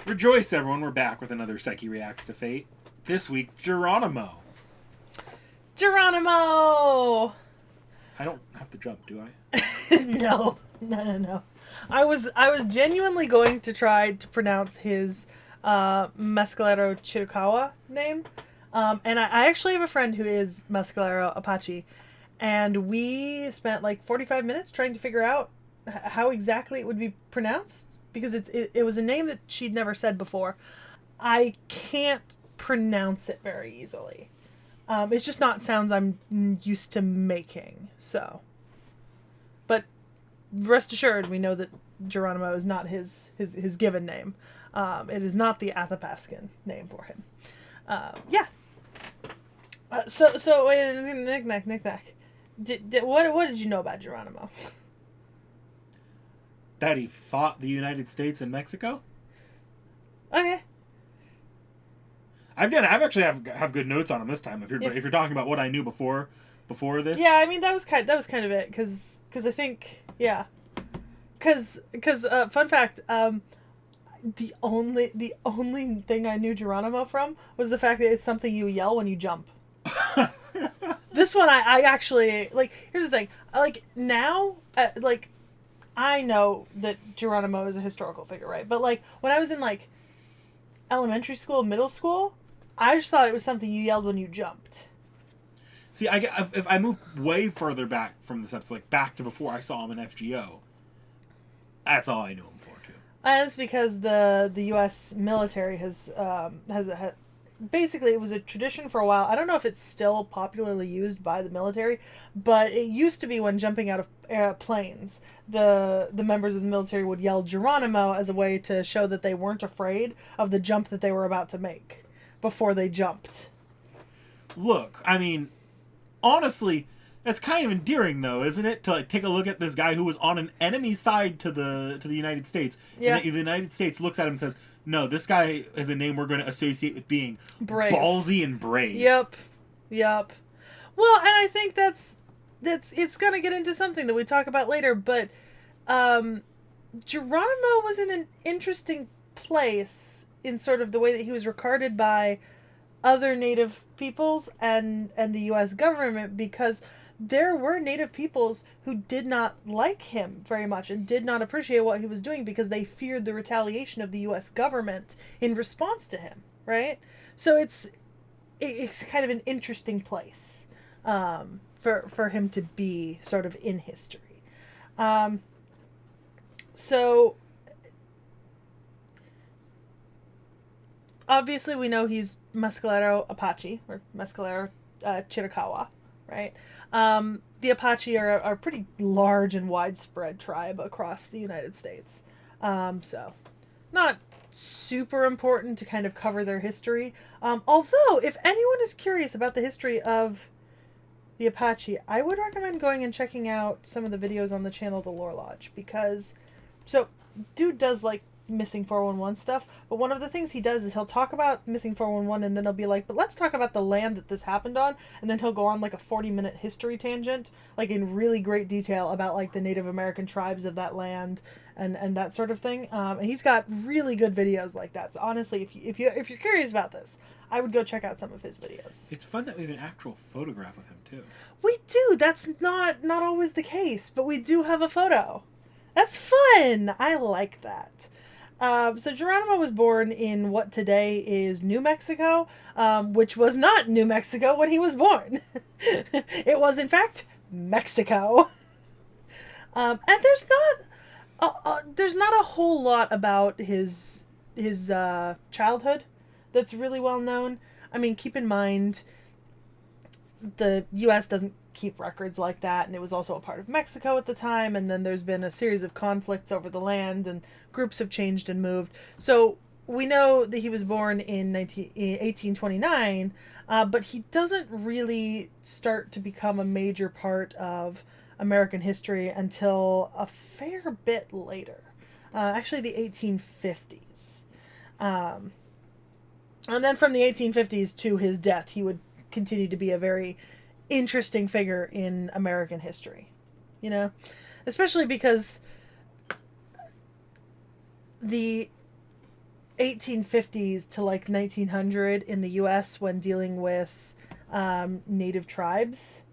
Rejoice, everyone. We're back with another Sekhie Reacts to Fate. This week, Geronimo. Geronimo! I don't have to jump, do I? No. I was genuinely going to try to pronounce his Mescalero Chiricahua name. And I actually have a friend who is Mescalero Apache. And we spent like 45 minutes trying to figure out how exactly it would be pronounced. Because it was a name that she'd never said before. I can't pronounce it very easily. It's just not sounds I'm used to making, so. But rest assured, we know that Geronimo is not his given name. It is not the Athapascan name for him. Yeah. So wait, knick-knack. What did you know about Geronimo? That he fought the United States and Mexico? Okay. I've actually have good notes on him this time. If you're talking about what I knew before this. Yeah, I mean that was kind of it because I think because fun fact, the only thing I knew Geronimo from was the fact that it's something you yell when you jump. This one I actually like. Here's the thing, like now like I know that Geronimo is a historical figure, right? But like when I was in like elementary school, middle school, I just thought it was something you yelled when you jumped. See, if I move way further back from this episode, like back to before I saw him in FGO, that's all I knew him for too. And it's because the U.S. military has basically, it was a tradition for a while. I don't know if it's still popularly used by the military, but it used to be when jumping out of planes, the members of the military would yell Geronimo as a way to show that they weren't afraid of the jump that they were about to make before they jumped. Look, I mean, honestly, that's kind of endearing, though, isn't it? To like take a look at this guy who was on an enemy side to the United States, yeah. And the United States looks at him and says, "No, this guy is a name we're going to associate with being brave, ballsy, and brave." Yep. Well, and I think that's it's going to get into something that we talk about later, but Geronimo was in an interesting place in sort of the way that he was regarded by other Native peoples and the U.S. government, because there were Native peoples who did not like him very much and did not appreciate what he was doing because they feared the retaliation of the U.S. government in response to him, right? So it's kind of an interesting place for him to be sort of in history. So obviously we know he's Mescalero Apache, or Mescalero Chiricahua, right? The Apache are a pretty large and widespread tribe across the United States. So not super important to kind of cover their history. Although, if anyone is curious about the history of the Apache, I would recommend going and checking out some of the videos on the channel The Lore Lodge, because, so, dude does like missing 411 stuff, but one of the things he does is he'll talk about missing 411 and then he'll be like, but let's talk about the land that this happened on, and then he'll go on like a 40-minute history tangent, like in really great detail about like the Native American tribes of that land and that sort of thing. And he's got really good videos like that. So honestly, if you're curious about this, I would go check out some of his videos. It's fun that we have an actual photograph of him too. We do. That's not always the case, but we do have a photo. That's fun. I like that. So Geronimo was born in what today is New Mexico, which was not New Mexico when he was born. It was, in fact, Mexico. And there's not a whole lot about his childhood that's really well known. I mean, keep in mind, the U.S. doesn't keep records like that, and it was also a part of Mexico at the time, and then there's been a series of conflicts over the land, and groups have changed and moved. So we know that he was born in 1829, but he doesn't really start to become a major part of American history until a fair bit later, actually the 1850s. And then from the 1850s to his death, he would continue to be a very interesting figure in American history, you know, especially because 1850s to like 1900 in the U.S. when dealing with native tribes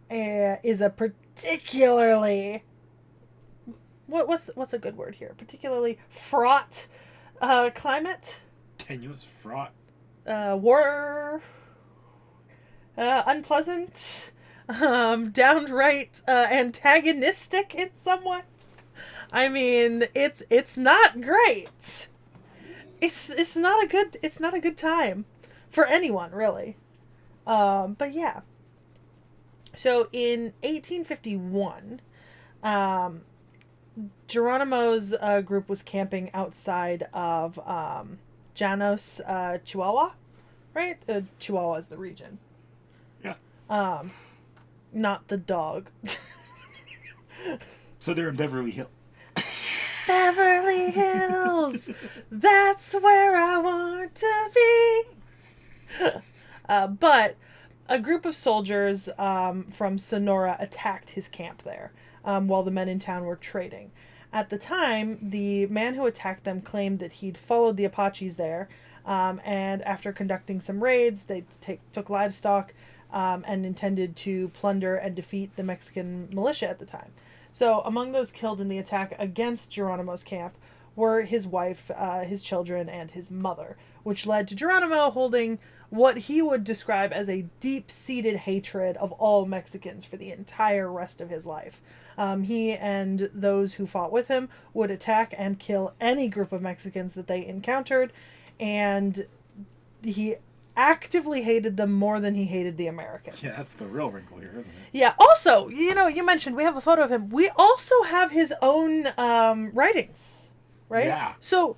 is a particularly what's a good word here? Particularly fraught climate. Tenuous, fraught. War. Unpleasant. Downright antagonistic in some ways. I mean, it's not great. It's not a good time for anyone really. But yeah. So in 1851, Geronimo's group was camping outside of Janos, Chihuahua, right? Chihuahua is the region. Yeah. Not the dog. So they're in Beverly Hills. Beverly Hills, that's where I want to be. But a group of soldiers from Sonora attacked his camp there while the men in town were trading. At the time, the man who attacked them claimed that he'd followed the Apaches there, and after conducting some raids, they took livestock and intended to plunder and defeat the Mexican militia at the time. So among those killed in the attack against Geronimo's camp were his wife, his children, and his mother, which led to Geronimo holding what he would describe as a deep-seated hatred of all Mexicans for the entire rest of his life. He and those who fought with him would attack and kill any group of Mexicans that they encountered, and he actively hated them more than he hated the Americans. Yeah, that's the real wrinkle here, isn't it? Yeah, also, you mentioned we have a photo of him. We also have his own writings, right? Yeah. So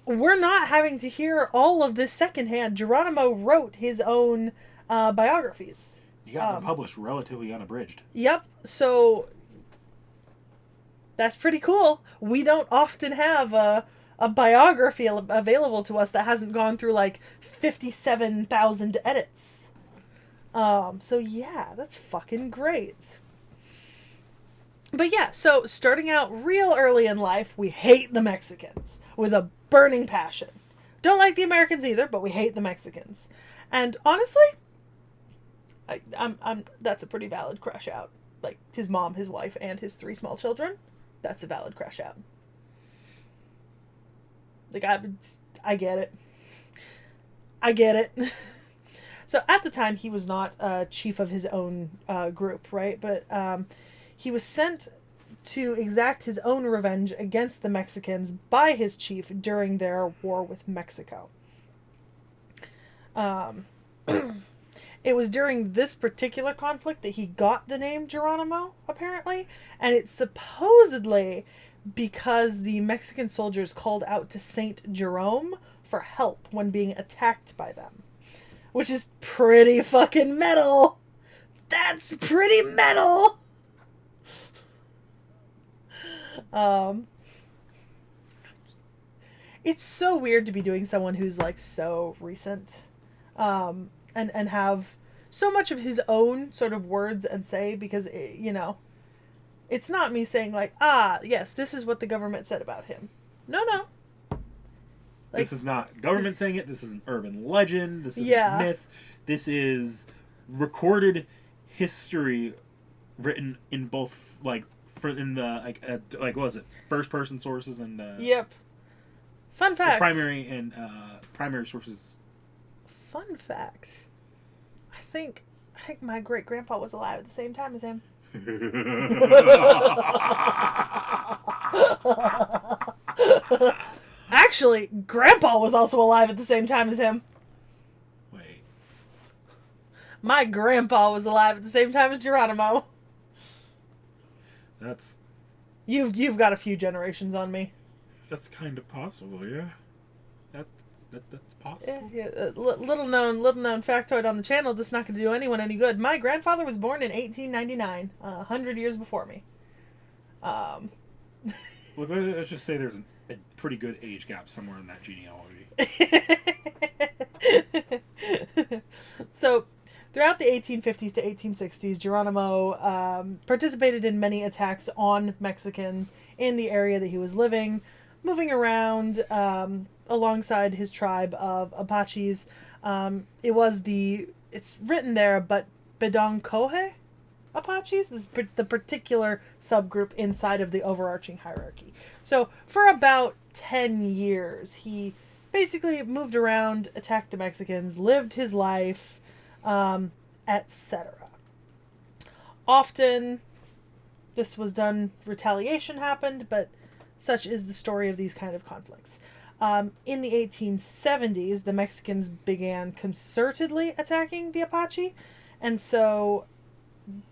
we're not having to hear all of this secondhand. Geronimo wrote his own biographies. You got them published relatively unabridged. Yep. So that's pretty cool. We don't often have a biography available to us that hasn't gone through like 57,000 edits. So yeah, that's fucking great. But yeah, so starting out real early in life, we hate the Mexicans with a burning passion. Don't like the Americans either, but we hate the Mexicans. And honestly, I'm that's a pretty valid crush out. Like his mom, his wife, and his 3 small children. That's a valid crush out. Like I get it. I get it. So at the time, he was not chief of his own group, right? But he was sent to exact his own revenge against the Mexicans by his chief during their war with Mexico. It was during this particular conflict that he got the name Geronimo, apparently, and it's supposedly because the Mexican soldiers called out to Saint Jerome for help when being attacked by them. Which is pretty fucking metal! That's pretty metal! It's so weird to be doing someone who's like so recent, and have so much of his own sort of words and say, because it's not me saying like, yes, this is what the government said about him. No. Like, this is not government saying it. This is an urban legend. This is Yeah. a myth. This is recorded history written in both in the what was it, first person sources and Yep. Fun fact. Primary sources. Fun fact. I think my great grandpa was alive at the same time as him. Actually, Grandpa was also alive at the same time as him. Wait. My grandpa was alive at the same time as Geronimo. That's You've got a few generations on me. That's kind of possible, yeah. That's possible. Yeah. Little known factoid on the channel that's not going to do anyone any good. My grandfather was born in 1899, 100 years before me. Well, let's just say there's a pretty good age gap somewhere in that genealogy. So, throughout the 1850s to 1860s, Geronimo participated in many attacks on Mexicans in the area that he was living, moving around alongside his tribe of Apaches. It's written there, but Bedonkohe Apaches, the particular subgroup inside of the overarching hierarchy. So for about 10 years, he basically moved around, attacked the Mexicans, lived his life, etc. Often this was done, retaliation happened, but such is the story of these kind of conflicts. In the 1870s, the Mexicans began concertedly attacking the Apache, and so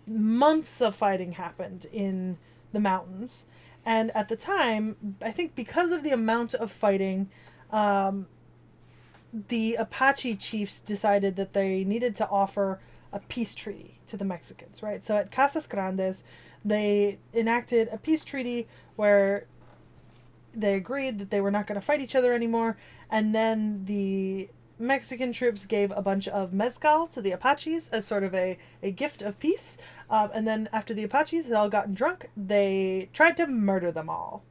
months of fighting happened in the mountains. And at the time, I think because of the amount of fighting, the Apache chiefs decided that they needed to offer a peace treaty to the Mexicans, right? So at Casas Grandes, they enacted a peace treaty where they agreed that they were not going to fight each other anymore, and then the Mexican troops gave a bunch of mezcal to the Apaches as sort of a gift of peace. And then after the Apaches had all gotten drunk, they tried to murder them all.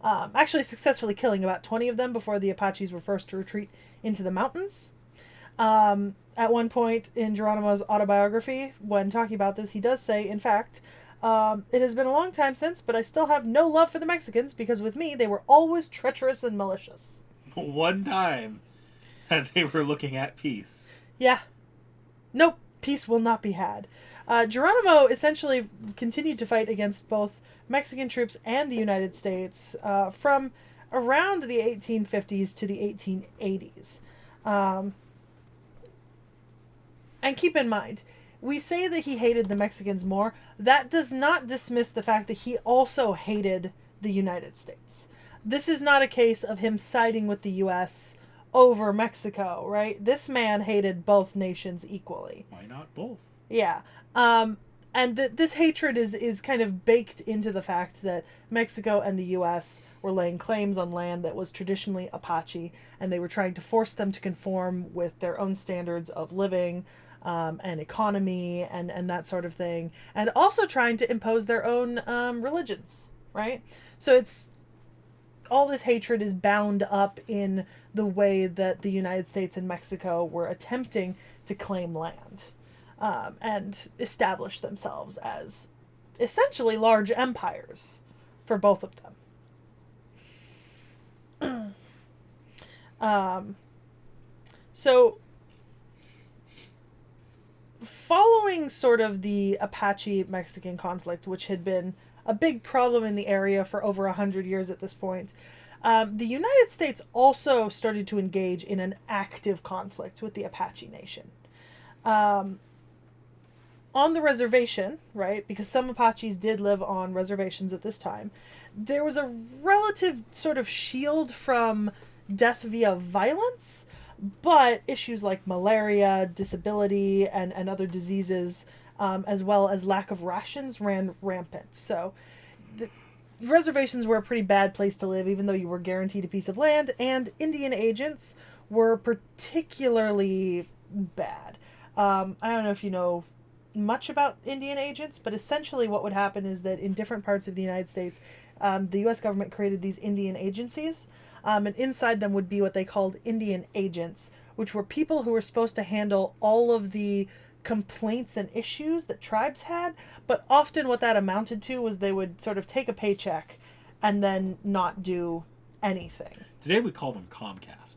Actually successfully killing about 20 of them before the Apaches were forced to retreat into the mountains. At one point in Geronimo's autobiography, when talking about this, he does say, in fact, it has been a long time since, but I still have no love for the Mexicans because with me they were always treacherous and malicious. One time that they were looking at peace. Yeah. Nope, peace will not be had. Geronimo essentially continued to fight against both Mexican troops and the United States from around the 1850s to the 1880s. And keep in mind, we say that he hated the Mexicans more. That does not dismiss the fact that he also hated the United States. This is not a case of him siding with the U.S. over Mexico, right? This man hated both nations equally. Why not both? Yeah. And this hatred is kind of baked into the fact that Mexico and the U.S. were laying claims on land that was traditionally Apache, and they were trying to force them to conform with their own standards of living and economy and that sort of thing, and also trying to impose their own religions, right? So it's all this hatred is bound up in the way that the United States and Mexico were attempting to claim land and establish themselves as essentially large empires for both of them. So following sort of the Apache-Mexican conflict, which had been a big problem in the area for over 100 years at this point, the United States also started to engage in an active conflict with the Apache Nation. On the reservation, right, because some Apaches did live on reservations at this time, there was a relative sort of shield from death via violence, but issues like malaria, disability, and other diseases, as well as lack of rations, ran rampant. So the reservations were a pretty bad place to live, even though you were guaranteed a piece of land, and Indian agents were particularly bad. I don't know if you know much about Indian agents, but essentially what would happen is that in different parts of the United States, the U.S. government created these Indian agencies, and inside them would be what they called Indian agents, which were people who were supposed to handle all of the complaints and issues that tribes had, but often what that amounted to was they would sort of take a paycheck and then not do anything. Today we call them Comcast.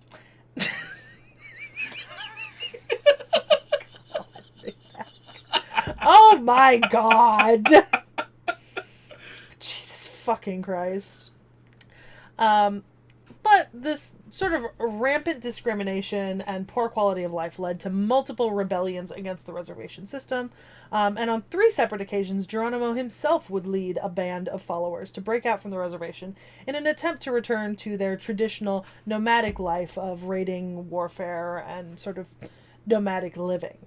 Oh my god! Jesus fucking Christ. But this sort of rampant discrimination and poor quality of life led to multiple rebellions against the reservation system. And on 3 separate occasions, Geronimo himself would lead a band of followers to break out from the reservation in an attempt to return to their traditional nomadic life of raiding, warfare, and sort of nomadic living.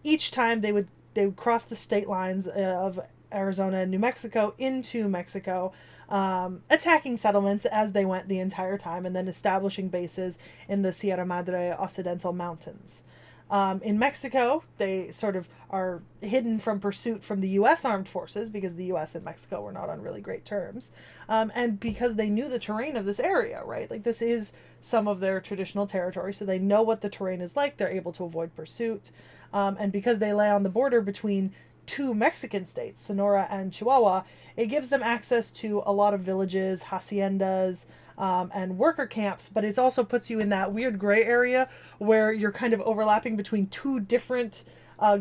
Each time they would cross the state lines of Arizona and New Mexico into Mexico, attacking settlements as they went the entire time, and then establishing bases in the Sierra Madre Occidental Mountains. In Mexico, they sort of are hidden from pursuit from the U.S. armed forces because the U.S. and Mexico were not on really great terms. And because they knew the terrain of this area, right? Like, this is some of their traditional territory, so they know what the terrain is like. They're able to avoid pursuit. And because they lay on the border between two Mexican states, Sonora and Chihuahua, it gives them access to a lot of villages, haciendas, and worker camps, but it also puts you in that weird gray area where you're kind of overlapping between two different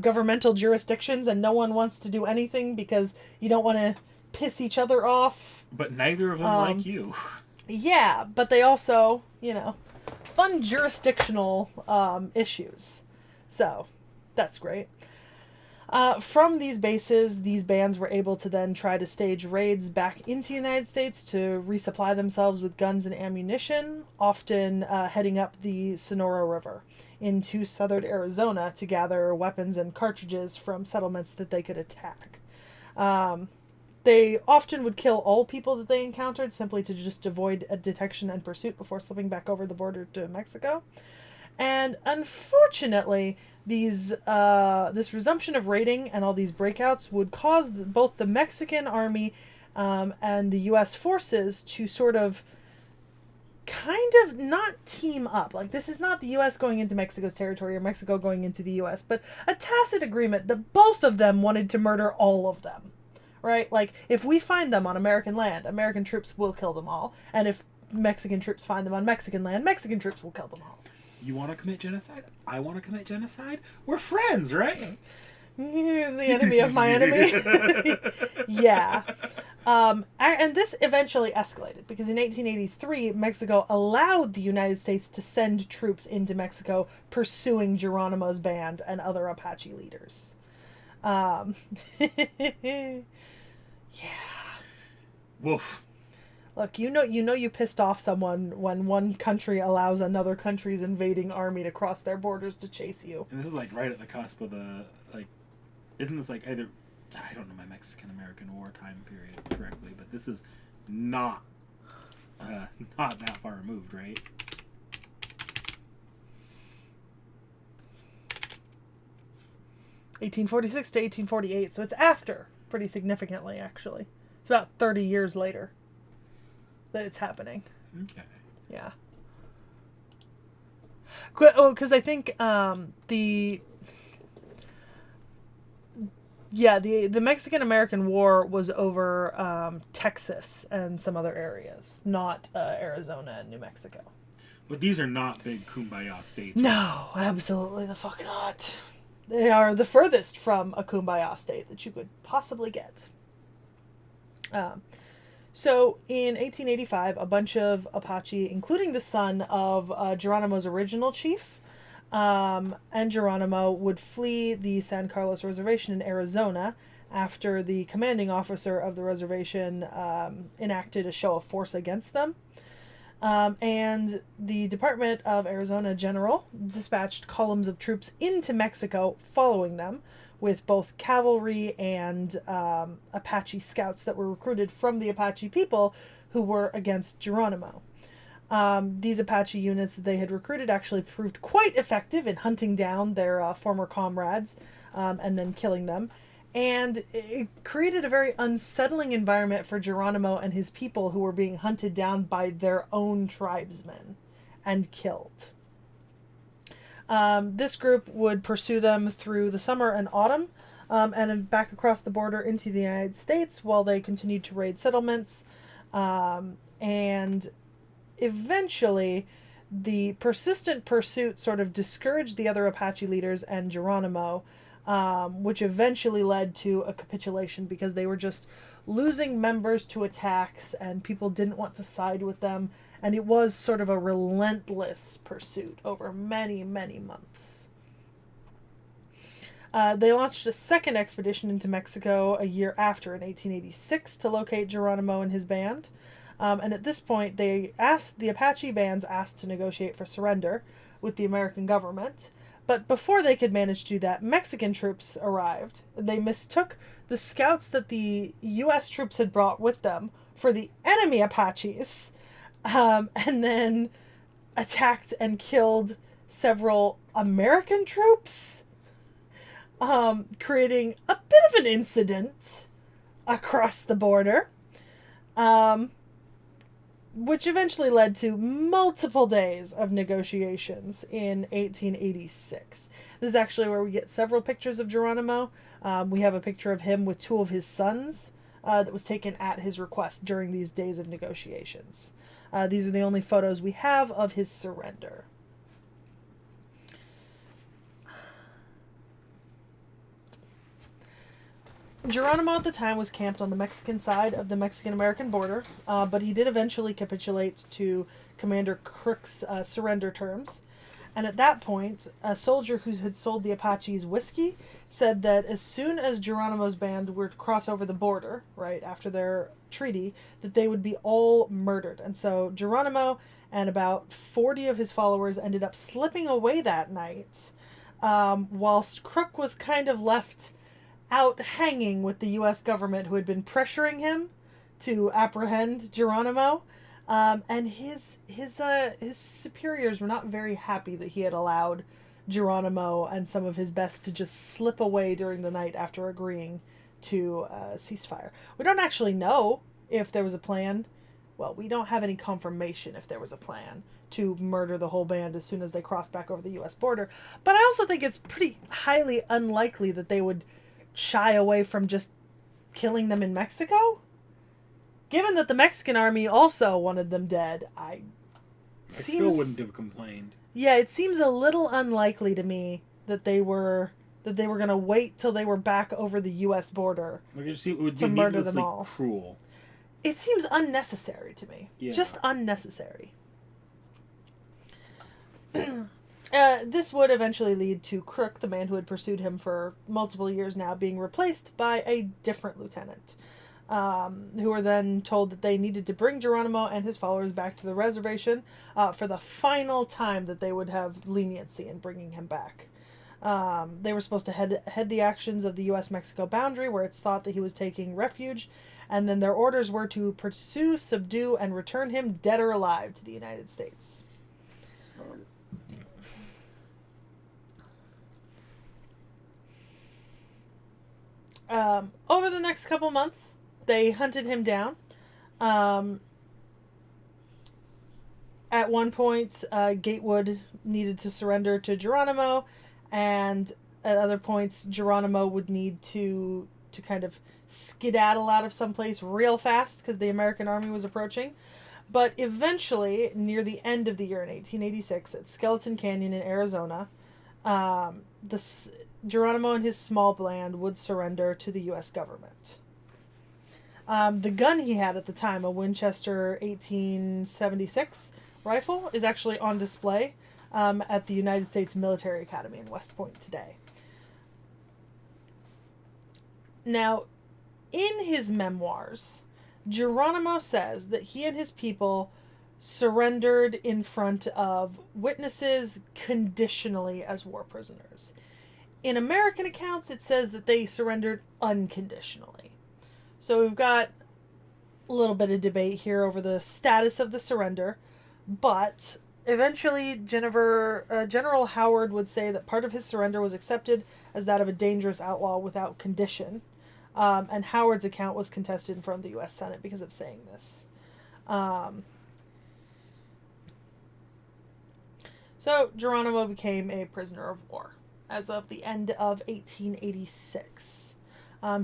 governmental jurisdictions, and no one wants to do anything because you don't want to piss each other off. But neither of them like you. Yeah, but they also, fun jurisdictional issues. So, that's great. From these bases, these bands were able to then try to stage raids back into the United States to resupply themselves with guns and ammunition, often heading up the Sonora River into southern Arizona to gather weapons and cartridges from settlements that they could attack. They often would kill all people that they encountered simply to just avoid a detection and pursuit before slipping back over the border to Mexico. And unfortunately, this resumption of raiding and all these breakouts would cause both the Mexican army and the U.S. forces to sort of kind of not team up. Like, this is not the U.S. going into Mexico's territory or Mexico going into the U.S., but a tacit agreement that both of them wanted to murder all of them, right? Like, if we find them on American land, American troops will kill them all. And if Mexican troops find them on Mexican land, Mexican troops will kill them all. You want to commit genocide? I want to commit genocide? We're friends, right? The enemy of my enemy. Yeah. And this eventually escalated because in 1883, Mexico allowed the United States to send troops into Mexico pursuing Geronimo's band and other Apache leaders. Yeah. Woof. Look, you pissed off someone when one country allows another country's invading army to cross their borders to chase you. And this is like right at the cusp of the, like, isn't this like either, I don't know my Mexican-American War time period correctly, but this is not that far removed, right? (1846 to 1848), so it's after, pretty significantly, actually. It's about 30 years later that it's happening. Okay. Yeah. Because I think the Mexican-American War was over Texas and some other areas, not Arizona and New Mexico. But these are not big kumbaya states. No, absolutely the fuck not. They are the furthest from a kumbaya state that you could possibly get. So in 1885, a bunch of Apache, including the son of Geronimo's original chief, and Geronimo would flee the San Carlos Reservation in Arizona after the commanding officer of the reservation enacted a show of force against them. And the Department of Arizona General dispatched columns of troops into Mexico following them, with both cavalry and Apache scouts that were recruited from the Apache people who were against Geronimo. These Apache units that they had recruited actually proved quite effective in hunting down their former comrades and then killing them. And it created a very unsettling environment for Geronimo and his people who were being hunted down by their own tribesmen and killed. This group would pursue them through the summer and autumn and back across the border into the United States while they continued to raid settlements. And eventually, the persistent pursuit sort of discouraged the other Apache leaders and Geronimo, which eventually led to a capitulation because they were just losing members to attacks and people didn't want to side with them. And it was sort of a relentless pursuit over many, many months. They launched a second expedition into Mexico a year after, in 1886, to locate Geronimo and his band. And at this point, the Apache bands asked to negotiate for surrender with the American government. But before they could manage to do that, Mexican troops arrived. They mistook the scouts that the U.S. troops had brought with them for the enemy Apaches. And then attacked and killed several American troops, creating a bit of an incident across the border, which eventually led to multiple days of negotiations in 1886. This is actually where we get several pictures of Geronimo. We have a picture of him with two of his sons that was taken at his request during these days of negotiations. These are the only photos we have of his surrender. Geronimo at the time was camped on the Mexican side of the Mexican-American border, but he did eventually capitulate to Commander Crook's surrender terms. And at that point, a soldier who had sold the Apaches whiskey said that as soon as Geronimo's band were to cross over the border, right, after their treaty, that they would be all murdered. And so Geronimo and about 40 of his followers ended up slipping away that night, whilst Crook was kind of left out hanging with the U.S. government, who had been pressuring him to apprehend Geronimo. And his superiors were not very happy that he had allowed Geronimo and some of his best to just slip away during the night after agreeing to ceasefire. We don't actually know if there was a plan. Well, we don't have any confirmation if there was a plan to murder the whole band as soon as they crossed back over the U.S. border. But I also think it's pretty highly unlikely that they would shy away from just killing them in Mexico. Given that the Mexican army also wanted them dead, Mexico wouldn't have complained. Yeah, it seems a little unlikely to me that they were going to wait till they were back over the U.S. border It would to be murder them all. Cruel. It seems unnecessary to me. Yeah. Just unnecessary. This would eventually lead to Crook, the man who had pursued him for multiple years now, being replaced by a different lieutenant, who were then told that they needed to bring Geronimo and his followers back to the reservation for the final time that they would have leniency in bringing him back. They were supposed to head the actions of the U.S.-Mexico boundary, where it's thought that he was taking refuge, and then their orders were to pursue, subdue, and return him dead or alive to the United States. Over the next couple months, they hunted him down. At one point, Gatewood needed to surrender to Geronimo, and at other points, Geronimo would need to kind of skedaddle out of someplace real fast because the American army was approaching. But eventually, near the end of the year in 1886, at Skeleton Canyon in Arizona, Geronimo and his small band would surrender to the U.S. government. The gun he had at the time, a Winchester 1876 rifle, is actually on display at the United States Military Academy in West Point today. Now, in his memoirs, Geronimo says that he and his people surrendered in front of witnesses conditionally as war prisoners. In American accounts, it says that they surrendered unconditionally. So we've got a little bit of debate here over the status of the surrender, but eventually General Howard would say that part of his surrender was accepted as that of a dangerous outlaw without condition, and Howard's account was contested in front of the U.S. Senate because of saying this. So Geronimo became a prisoner of war as of the end of 1886.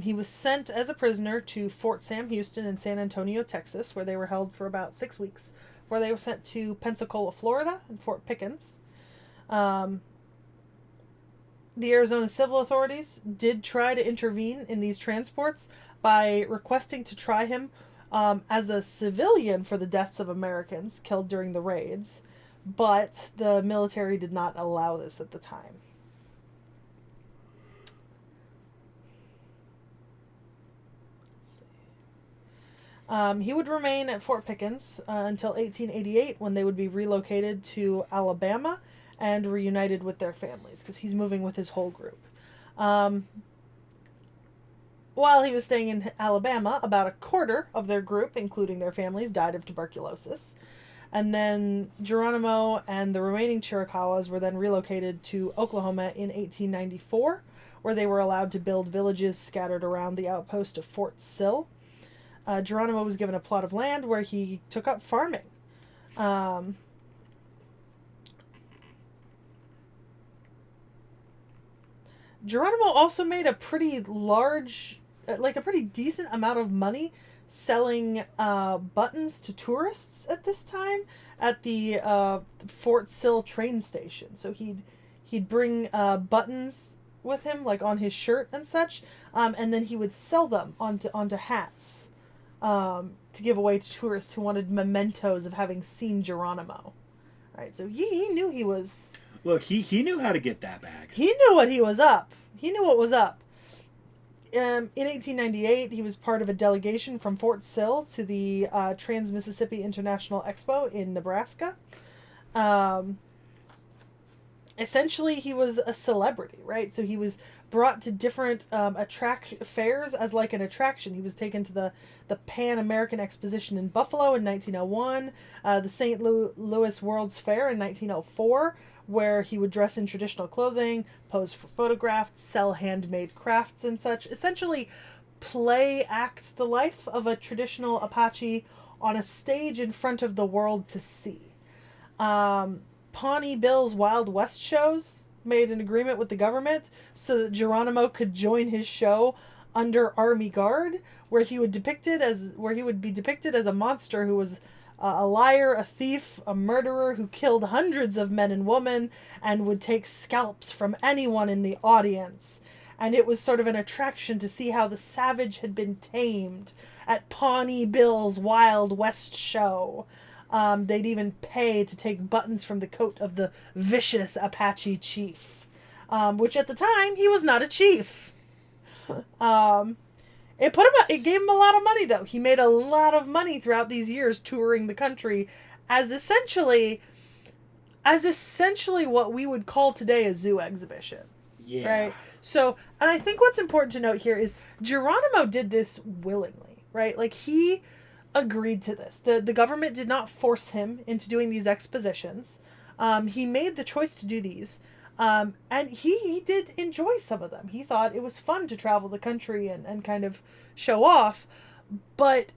He was sent as a prisoner to Fort Sam Houston in San Antonio, Texas, where they were held for about 6 weeks, before they were sent to Pensacola, Florida, and Fort Pickens. The Arizona civil authorities did try to intervene in these transports by requesting to try him as a civilian for the deaths of Americans killed during the raids, but the military did not allow this at the time. He would remain at Fort Pickens until 1888, when they would be relocated to Alabama and reunited with their families, because he's moving with his whole group. While he was staying in Alabama, about a quarter of their group, including their families, died of tuberculosis. And then Geronimo and the remaining Chiricahuas were then relocated to Oklahoma in 1894, where they were allowed to build villages scattered around the outpost of Fort Sill. Geronimo was given a plot of land where he took up farming. Geronimo also made a pretty large, like a pretty decent amount of money selling buttons to tourists at this time at the Fort Sill train station. So he'd bring buttons with him, like on his shirt and such, and then he would sell them onto hats to give away to tourists who wanted mementos of having seen Geronimo. Right, so he knew he was. Look, he knew how to get that bag. He knew what he was up. He knew what was up. In 1898, he was part of a delegation from Fort Sill to the Trans-Mississippi International Expo in Nebraska. Essentially, he was a celebrity, right? So he was brought to different fairs as like an attraction. He was taken to the Pan American Exposition in Buffalo in 1901, the St. Louis World's Fair in 1904, where he would dress in traditional clothing, pose for photographs, sell handmade crafts and such. Essentially, act the life of a traditional Apache on a stage in front of the world to see. Pawnee Bill's Wild West shows made an agreement with the government so that Geronimo could join his show under Army Guard, where he would be depicted as a monster who was a liar, a thief, a murderer who killed hundreds of men and women and would take scalps from anyone in the audience. And it was sort of an attraction to see how the savage had been tamed at Pawnee Bill's Wild West show. They'd even pay to take buttons from the coat of the vicious Apache chief, which at the time, he was not a chief. It gave him a lot of money, though. He made a lot of money throughout these years touring the country as essentially what we would call today a zoo exhibition. Yeah. Right? So, and I think what's important to note here is Geronimo did this willingly, right? Like, he agreed to this. The government did not force him into doing these expositions. He made the choice to do these. And he did enjoy some of them. He thought it was fun to travel the country and kind of show off. But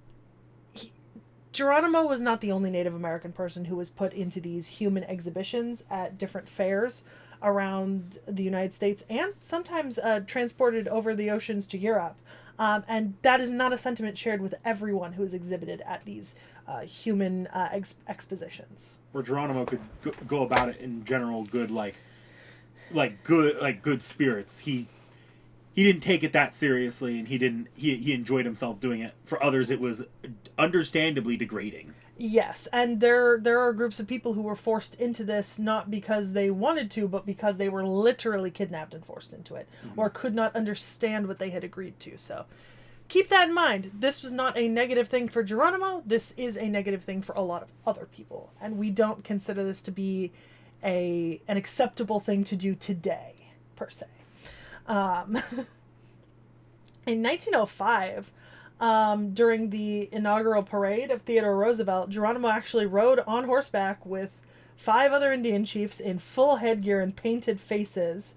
Geronimo was not the only Native American person who was put into these human exhibitions at different fairs around the United States and sometimes transported over the oceans to Europe. And that is not a sentiment shared with everyone who is exhibited at these human expositions. Where Geronimo could go about it in general good, good spirits. He didn't take it that seriously, and he enjoyed himself doing it. For others, it was understandably degrading. Yes, and there are groups of people who were forced into this not because they wanted to, but because they were literally kidnapped and forced into it, or could not understand what they had agreed to. So keep that in mind. This was not a negative thing for Geronimo. This is a negative thing for a lot of other people, and we don't consider this to be an acceptable thing to do today, per se. In 1905, during the inaugural parade of Theodore Roosevelt, Geronimo actually rode on horseback with 5 other Indian chiefs in full headgear and painted faces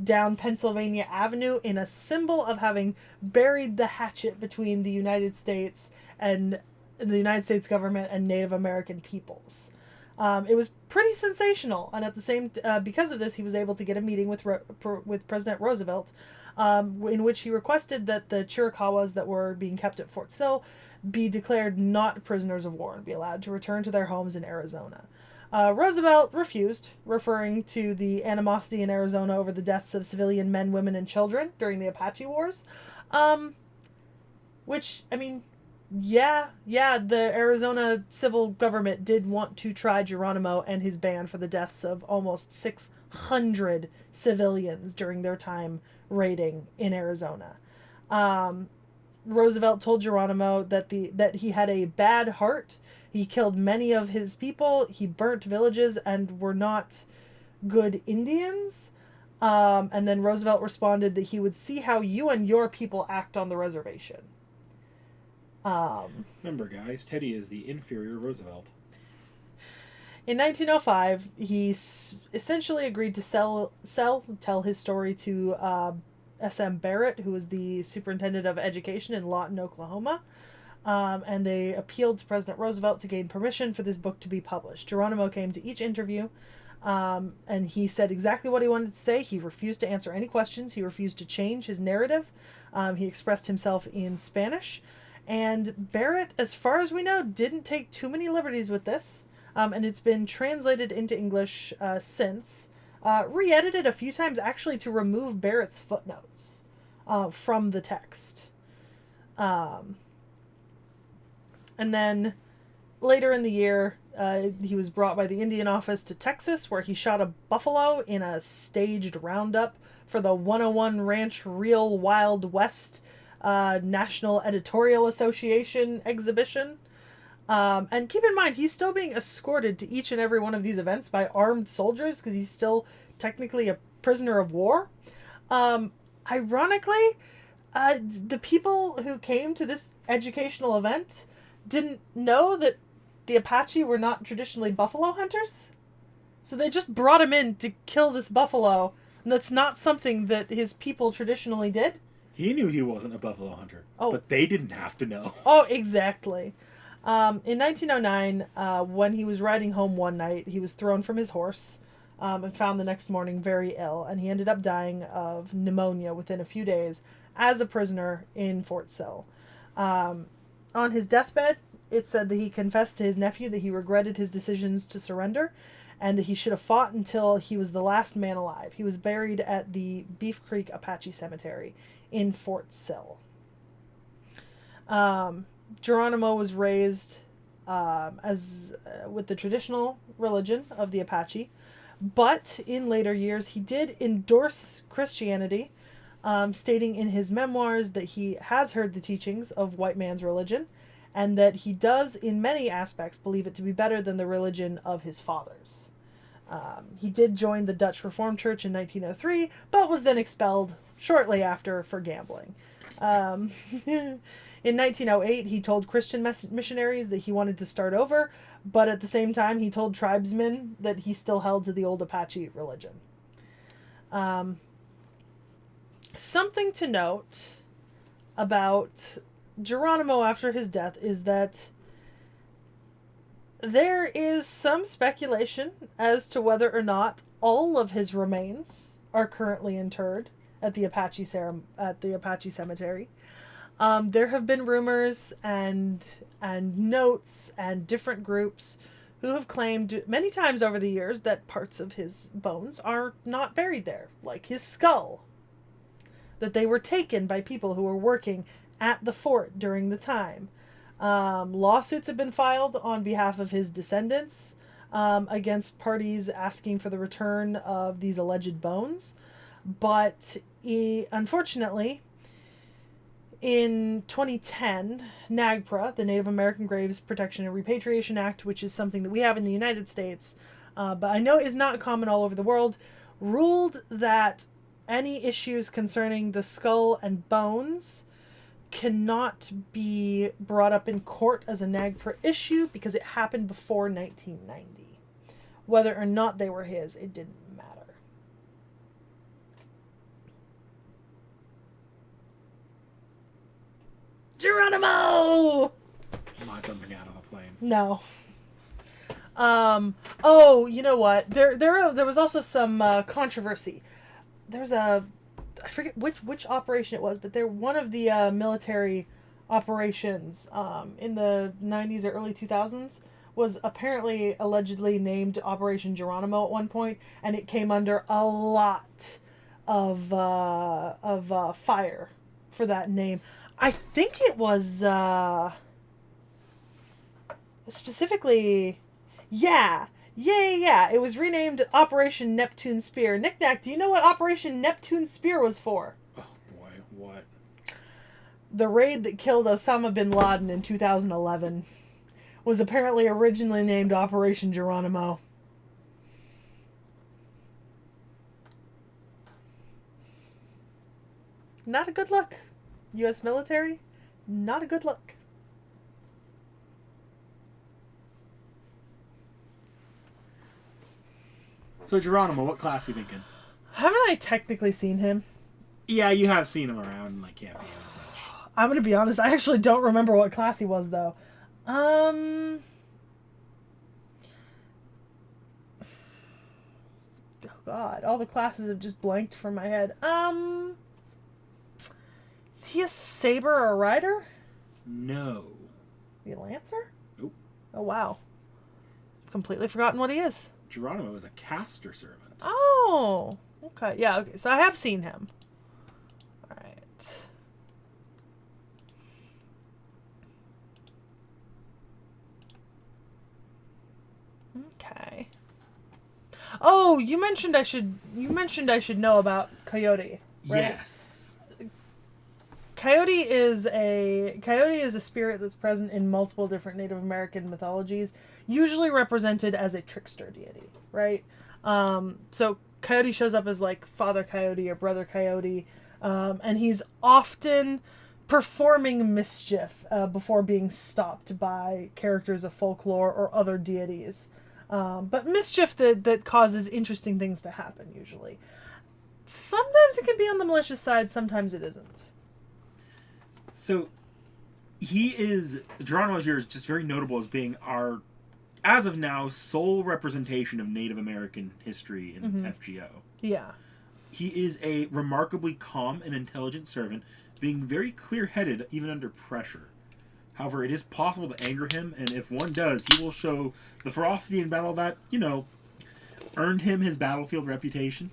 down Pennsylvania Avenue in a symbol of having buried the hatchet between the United States and the United States government and Native American peoples. It was pretty sensational, and at the same because of this, he was able to get a meeting with President Roosevelt, in which he requested that the Chiricahuas that were being kept at Fort Sill be declared not prisoners of war and be allowed to return to their homes in Arizona. Roosevelt refused, referring to the animosity in Arizona over the deaths of civilian men, women, and children during the Apache Wars. Which, I mean, yeah, the Arizona civil government did want to try Geronimo and his band for the deaths of almost 600 civilians during their time raiding in Arizona. Roosevelt told Geronimo that he had a bad heart. He killed many of his people. He burnt villages and were not good Indians. And then Roosevelt responded that he would see how you and your people act on the reservation. Remember, guys, T.H.E is the inferior Roosevelt. In 1905, he essentially agreed to tell his story to S.M. Barrett, who was the superintendent of education in Lawton, Oklahoma. And they appealed to President Roosevelt to gain permission for this book to be published. Geronimo came to each interview, and he said exactly what he wanted to say. He refused to answer any questions. He refused to change his narrative. He expressed himself in Spanish. And Barrett, as far as we know, didn't take too many liberties with this. And it's been translated into English since. Re-edited a few times, actually, to remove Barrett's footnotes from the text. And then later in the year, he was brought by the Indian Office to Texas, where he shot a buffalo in a staged roundup for the 101 Ranch Real Wild West National Editorial Association exhibition. And keep in mind, he's still being escorted to each and every one of these events by armed soldiers because he's still technically a prisoner of war. Ironically, the people who came to this educational event didn't know that the Apache were not traditionally buffalo hunters. So they just brought him in to kill this buffalo, and that's not something that his people traditionally did. He knew he wasn't a buffalo hunter, but they didn't have to know. Oh, exactly. In 1909, when he was riding home one night, he was thrown from his horse and found the next morning very ill, and he ended up dying of pneumonia within a few days as a prisoner in Fort Sill. On his deathbed, it said that he confessed to his nephew that he regretted his decisions to surrender and that he should have fought until he was the last man alive. He was buried at the Beef Creek Apache Cemetery in Fort Sill. Geronimo was raised with the traditional religion of the Apache, but in later years he did endorse Christianity, stating in his memoirs that he has heard the teachings of white man's religion and that he does in many aspects believe it to be better than the religion of his fathers. He did join the Dutch Reformed Church in 1903, but was then expelled shortly after for gambling. In 1908, he told Christian missionaries that he wanted to start over, but at the same time, he told tribesmen that he still held to the old Apache religion. Something to note about Geronimo after his death is that there is some speculation as to whether or not all of his remains are currently interred at the Apache Cemetery. There have been rumors and notes and different groups who have claimed many times over the years that parts of his bones are not buried there, like his skull. That they were taken by people who were working at the fort during the time. Lawsuits have been filed on behalf of his descendants against parties asking for the return of these alleged bones. But unfortunately, in 2010, NAGPRA, the Native American Graves Protection and Repatriation Act, which is something that we have in the United States, but I know is not common all over the world, ruled that any issues concerning the skull and bones cannot be brought up in court as a NAGPRA issue because it happened before 1990. Whether or not they were his, it didn't matter. Geronimo! I'm not jumping out of a plane. No. Oh, you know what? There was also some controversy. There's I forget which operation it was, but one of the military operations in the 90s or early 2000s was apparently allegedly named Operation Geronimo at one point, and it came under a lot of fire for that name. I think it was specifically, yeah. It was renamed Operation Neptune Spear. Knick-knack, do you know what Operation Neptune Spear was for? Oh boy, what? The raid that killed Osama bin Laden in 2011 was apparently originally named Operation Geronimo. Not a good look. U.S. military, not a good look. So Geronimo, what class are you thinking? Haven't I technically seen him? Yeah, you have seen him around in like campaign and such. I'm gonna be honest, I actually don't remember what class he was though. Oh god, all the classes have just blanked from my head. Is he a saber or a rider? No. The Lancer? Nope. Oh wow. Completely forgotten what he is. Geronimo is a caster servant. Oh, okay. Yeah, okay. So I have seen him. All right. Okay. Oh, you mentioned I should know about Coyote, right? Yes. Coyote is a spirit that's present in multiple different Native American mythologies, usually represented as a trickster deity, right? So Coyote shows up as like Father Coyote or Brother Coyote, and he's often performing mischief before being stopped by characters of folklore or other deities. But mischief that causes interesting things to happen, usually. Sometimes it can be on the malicious side, sometimes it isn't. So, Geronimo here is just very notable as being our, as of now, sole representation of Native American history in FGO. Yeah. He is a remarkably calm and intelligent servant, being very clear-headed even under pressure. However, it is possible to anger him, and if one does, he will show the ferocity in battle that, earned him his battlefield reputation.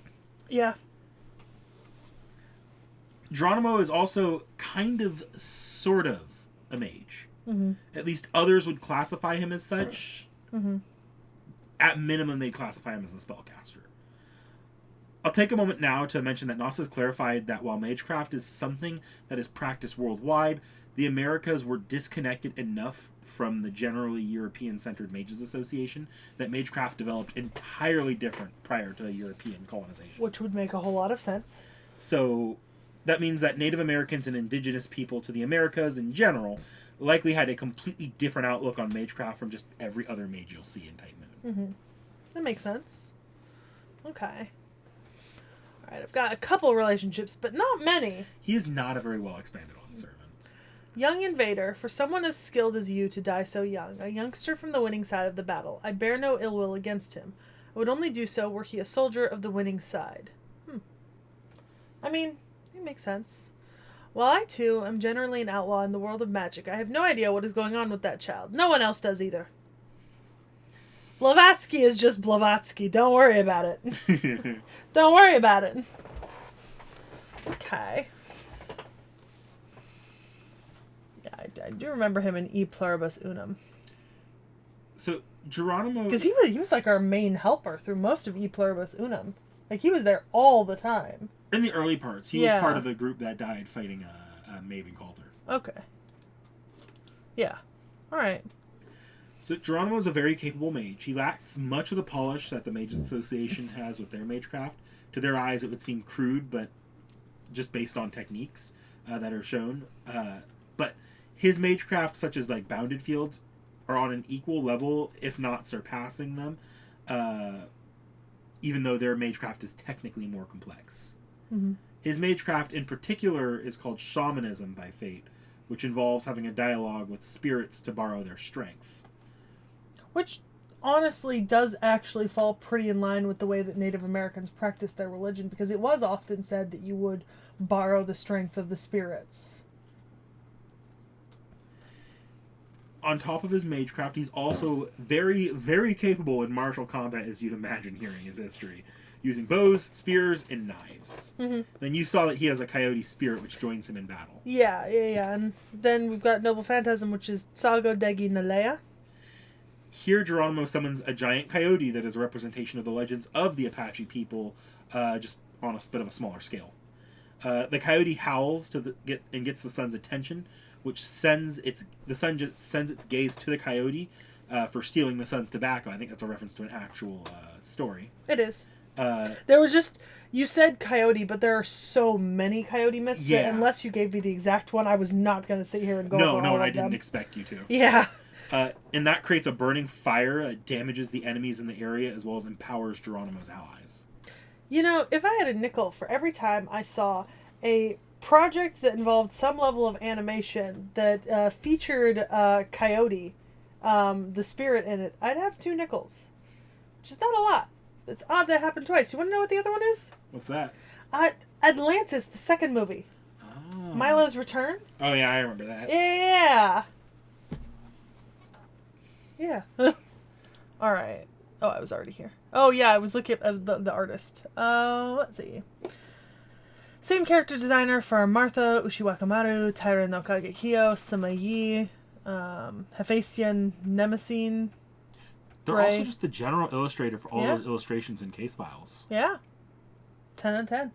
Yeah. Geronimo is also sort of, a mage. Mm-hmm. At least others would classify him as such. Mm-hmm. At minimum, they'd classify him as a spellcaster. I'll take a moment now to mention that NOS has clarified that while magecraft is something that is practiced worldwide, the Americas were disconnected enough from the generally European-centered Mages Association that magecraft developed entirely different prior to European colonization. Which would make a whole lot of sense. So that means that Native Americans and indigenous people to the Americas in general likely had a completely different outlook on magecraft from just every other mage you'll see in Tight Moon. Mm-hmm. That makes sense. Okay. Alright, I've got a couple relationships, but not many. He is not a very well expanded on servant. Young invader, for someone as skilled as you to die so young, a youngster from the winning side of the battle, I bear no ill will against him. I would only do so were he a soldier of the winning side. I mean, it makes sense. While I, too, am generally an outlaw in the world of magic, I have no idea what is going on with that child. No one else does either. Blavatsky is just Blavatsky. Don't worry about it. Don't worry about it. Okay. Yeah, I do remember him in E Pluribus Unum. So, Geronimo... Because he was like our main helper through most of E Pluribus Unum. Like, he was there all the time. In the early parts. He was part of the group that died fighting Maven Coulter. Okay. Yeah. Alright. So Geronimo is a very capable mage. He lacks much of the polish that the Mages Association has with their magecraft. To their eyes, it would seem crude, but just based on techniques that are shown. But his magecraft, such as like Bounded Fields, are on an equal level, if not surpassing them, even though their magecraft is technically more complex. Mm-hmm. His magecraft in particular is called Shamanism by Fate, which involves having a dialogue with spirits to borrow their strength. Which honestly does actually fall pretty in line with the way that Native Americans practice their religion, because it was often said that you would borrow the strength of the spirits. On top of his magecraft, he's also very, very capable in martial combat, as you'd imagine hearing his history, using bows, spears, and knives. Mm-hmm. Then you saw that he has a coyote spirit, which joins him in battle. Yeah. And then we've got Noble Phantasm, which is Tsago Degi Nalea. Here, Geronimo summons a giant coyote that is a representation of the legends of the Apache people, just on a bit of a smaller scale. The coyote howls gets the sun's attention, which sends its gaze to the coyote for stealing the sun's tobacco. I think that's a reference to an actual story. It is. There were just... You said coyote, but there are so many coyote myths that unless you gave me the exact one, I was not going to sit here and go over all of them. No, and I didn't expect you to. Yeah. And that creates a burning fire that damages the enemies in the area as well as empowers Geronimo's allies. You know, if I had a nickel for every time I saw a project that involved some level of animation that featured Coyote, the spirit in it, I'd have 2 nickels. Which is not a lot. It's odd that happened twice. You want to know what the other one is? What's that? Atlantis, the second movie. Oh. Milo's Return? Oh, yeah, I remember that. Yeah. Yeah. All right. Oh, I was already here. Oh, yeah, I was looking at the artist. Let's see. Same character designer for Martha, Ushiwakamaru, Taira no Kagekyo, Samayi, Hephaestion, Nemesine. They're also just the general illustrator for all those illustrations in case files. Yeah. 10 out of 10.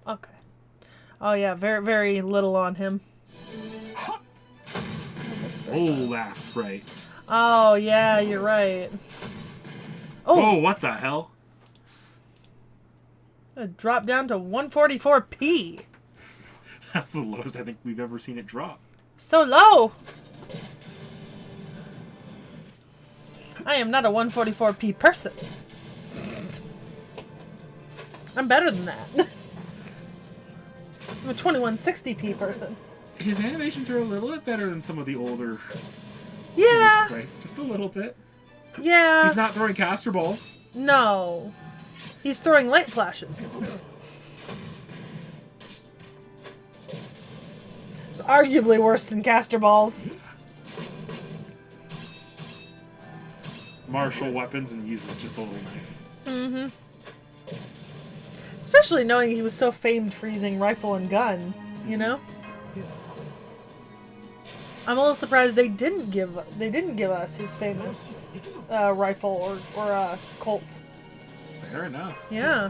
Okay. Oh, yeah, very, very little on him. Oh, that's right. Oh, yeah, you're right. Oh, what the hell? It dropped down to 144p. That's the lowest I think we've ever seen it drop. So low! I am not a 144p person. I'm better than that. I'm a 2160p person. His animations are a little bit better than some of the older sprites. Just a little bit. Yeah. He's not throwing caster balls. No. He's throwing light flashes. It's arguably worse than caster balls. Martial weapons and uses just a little knife. Mm-hmm. Especially knowing he was so famed for using rifle and gun, you know? I'm a little surprised they didn't give us his famous rifle or Colt. Fair enough. Yeah.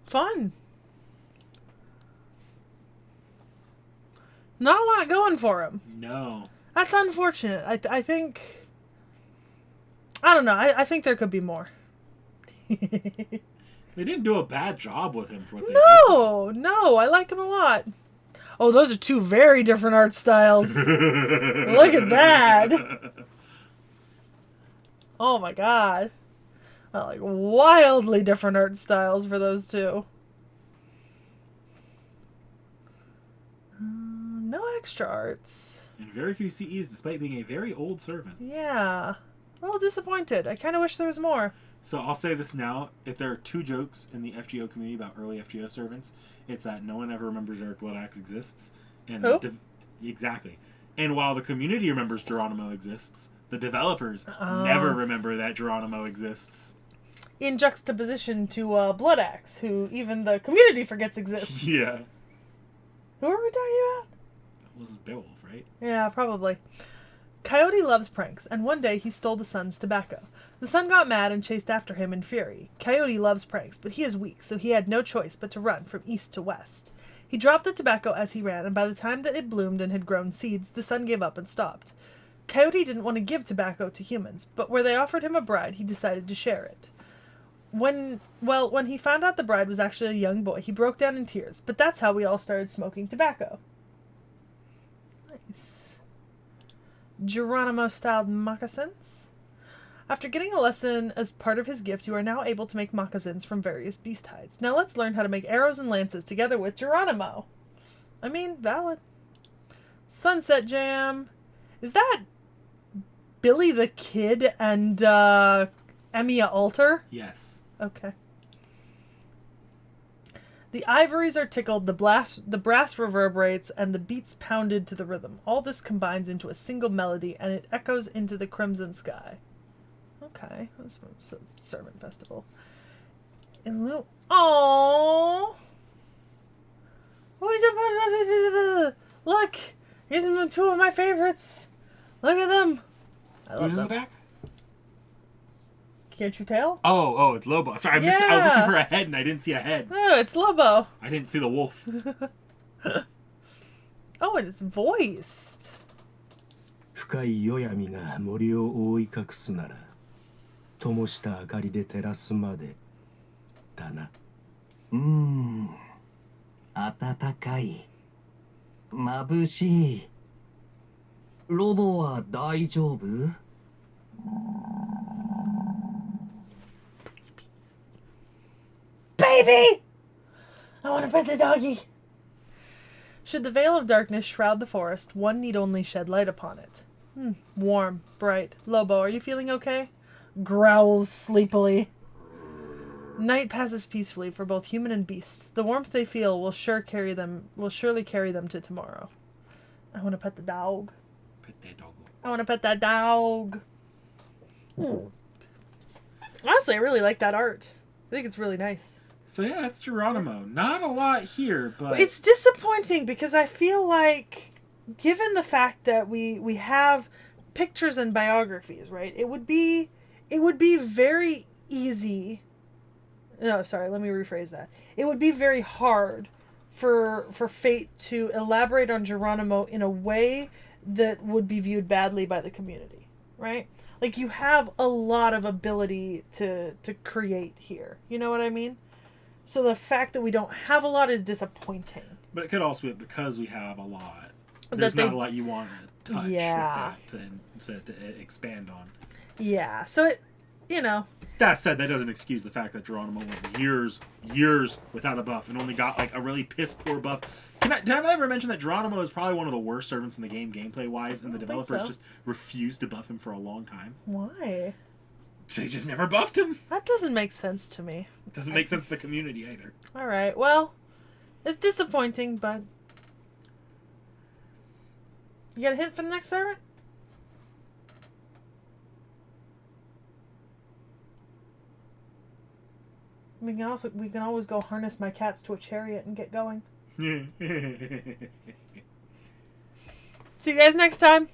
Fun. Not a lot going for him. No. That's unfortunate. I think... I don't know. I think there could be more. They didn't do a bad job with him for what they did. No. I like him a lot. Oh, those are 2 very different art styles. Look at that. Oh my god. Like, wildly different art styles for those 2. No extra arts. And very few CEs, despite being a very old servant. Yeah. A little disappointed. I kind of wish there was more. So I'll say this now. If there are 2 jokes in the FGO community about early FGO servants, it's that no one ever remembers Eric Bloodaxe exists. And who? Exactly. And while the community remembers Geronimo exists, the developers never remember that Geronimo exists. In juxtaposition to Bloodaxe, who even the community forgets exists. Yeah. Who are we talking about? That was Beowulf, right? Yeah, probably. Coyote loves pranks, and one day he stole the sun's tobacco. The sun got mad and chased after him in fury. Coyote loves pranks, but he is weak, so he had no choice but to run from east to west. He dropped the tobacco as he ran, and by the time that it bloomed and had grown seeds, the sun gave up and stopped. Coyote didn't want to give tobacco to humans, but where they offered him a bride, he decided to share it. When he found out the bride was actually a young boy, he broke down in tears, but that's how we all started smoking tobacco. Nice. Geronimo-styled moccasins. After getting a lesson as part of his gift, you are now able to make moccasins from various beast hides. Now let's learn how to make arrows and lances together with Geronimo. I mean, valid. Sunset Jam. Is that Billy the Kid and Emiya Alter? Yes. Okay. The ivories are tickled, the brass reverberates, and the beats pounded to the rhythm. All this combines into a single melody, and it echoes into the crimson sky. Okay, that's from some servant festival. Aww! Look! Here's 2 of my favorites! Look at them! I love them. Back? Can't you tell? Oh, it's Lobo. Sorry, I was looking for a head and I didn't see a head. Oh, it's Lobo. I didn't see the wolf. Oh, and it's voiced. 深い夜闇が森を覆い隠すなら、灯した明かりで照らすまでだな。暖かい。眩しい。ロボは大丈夫? Baby! I want to pet the doggy. Should the veil of darkness shroud the forest, one need only shed light upon it. Warm, bright. Lobo, are you feeling okay? Growls sleepily. Night passes peacefully for both human and beast. The warmth they feel will surely carry them to tomorrow. I want to pet the dog. Pet that dog. I want to pet that dog. Honestly, I really like that art. I think it's really nice. So yeah, that's Geronimo. Not a lot here, but It's disappointing because I feel like, given the fact that we have pictures and biographies, right? It would be very easy. No, sorry, let me rephrase that. It would be very hard for Fate to elaborate on Geronimo in a way that would be viewed badly by the community, right? Like, you have a lot of ability to create here. You know what I mean? So the fact that we don't have a lot is disappointing. But it could also be because we have a lot. There's not a lot you want to touch to expand on. Yeah, so it, That said, that doesn't excuse the fact that Geronimo went years without a buff and only got like a really piss poor buff. Did I ever mention that Geronimo is probably one of the worst servants in the game gameplay wise, and the developers just refused to buff him for a long time? Why? So they just never buffed him. That doesn't make sense to me. It doesn't make sense to the community either. Alright, well, it's disappointing, but... You got a hint for the next servant? We can always go harness my cats to a chariot and get going. See you guys next time.